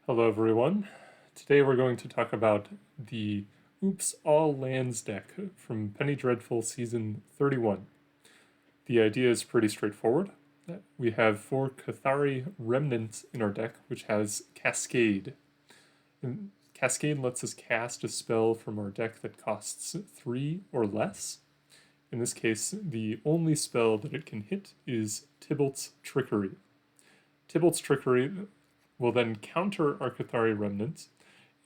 Hello everyone. Today we're going to talk about the Oops All Lands deck from Penny Dreadful Season 31. The idea is pretty straightforward. We have 4 Kathari Remnant in our deck, which has Cascade. And Cascade lets us cast a spell from our deck that costs 3 or less. In this case, the only spell that it can hit is Tibalt's Trickery. Tibalt's Trickery will then counter our Kathari Remnant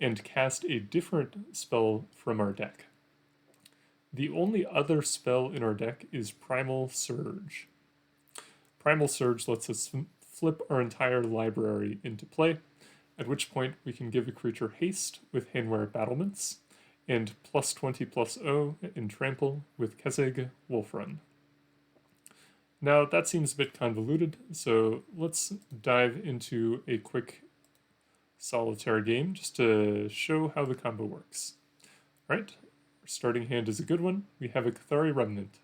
and cast a different spell from our deck. The only other spell in our deck is Primal Surge. Primal Surge lets us flip our entire library into play, at which point we can give a creature haste with Hanweir Battlements, and +20/+0 in trample with Kessig Wolf Run. Now that seems a bit convoluted, so let's dive into a quick solitaire game just to show how the combo works. Right, our starting hand is a good one. We have a Kathari Remnant.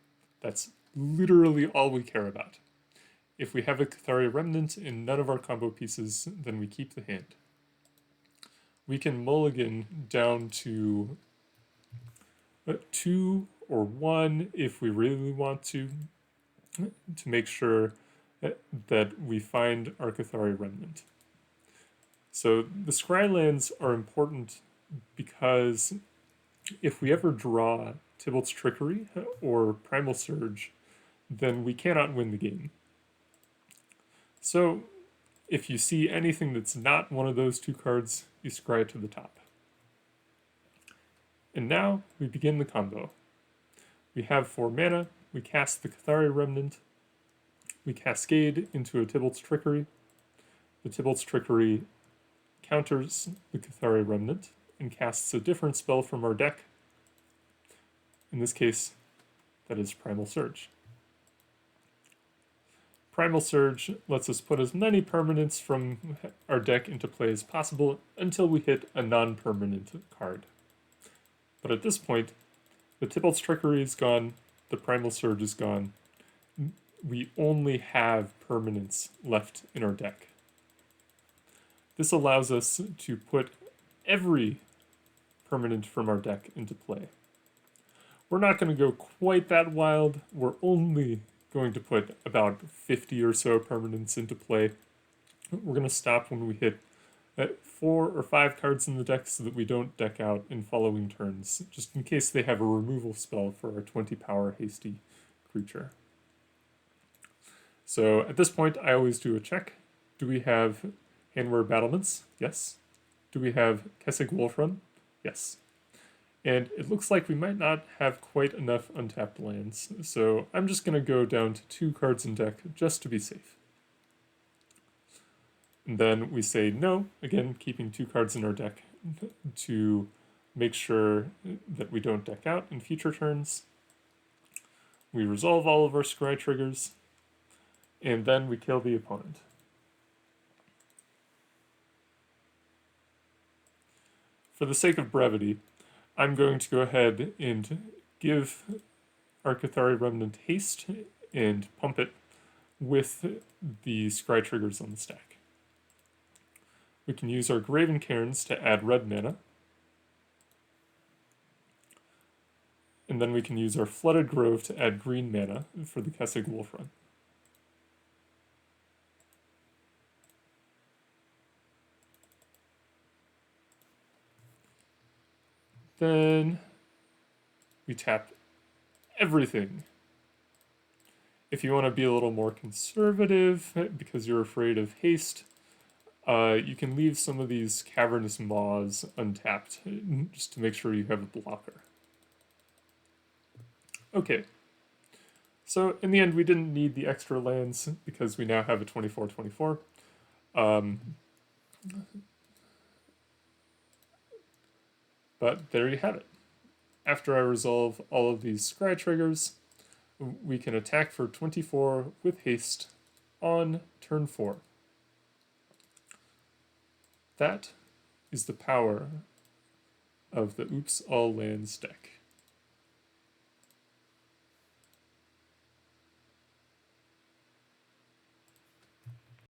That's literally all we care about. If we have a Kathari Remnant in none of our combo pieces, then we keep the hand. We can mulligan down to 2 or 1 if we really want to make sure that we find our Kathari Remnant. So the Scrylands are important because if we ever draw Tibalt's Trickery or Primal Surge, then we cannot win the game. So if you see anything that's not one of those 2 cards, you scry it to the top. And now we begin the combo. We have 4 mana, we cast the Kathari Remnant, we cascade into a Tibalt's Trickery. The Tibalt's Trickery counters the Kathari Remnant and casts a different spell from our deck. In this case, that is Primal Surge. Primal Surge lets us put as many permanents from our deck into play as possible until we hit a non-permanent card. But at this point, the Tibalt's Trickery is gone, the Primal Surge is gone. We only have permanents left in our deck. This allows us to put every permanent from our deck into play. We're not going to go quite that wild. We're only going to put about 50 or so permanents into play. We're going to stop when we hit 4 or 5 cards in the deck so that we don't deck out in following turns, just in case they have a removal spell for our 20 power hasty creature. So at this point, I always do a check. Do we have Hanweir Battlements? Yes. Do we have Kessig Wolf Run? Yes. And it looks like we might not have quite enough untapped lands, so I'm just going to go down to 2 cards in deck just to be safe. And then we say no, again, keeping 2 cards in our deck to make sure that we don't deck out in future turns. We resolve all of our scry triggers, and then we kill the opponent. For the sake of brevity, I'm going to go ahead and give our Kathari Remnant haste and pump it with the scry triggers on the stack. We can use our Graven Cairns to add red mana. And then we can use our Flooded Grove to add green mana for the Kessig Wolf Run. Then we tap everything. If you want to be a little more conservative because you're afraid of haste, you can leave some of these Cavernous Maws untapped just to make sure you have a blocker. Okay, so in the end we didn't need the extra lands because we now have a 24/24. But there you have it. After I resolve all of these scry triggers, we can attack for 24 with haste on turn 4. That is the power of the Oops All Lands deck.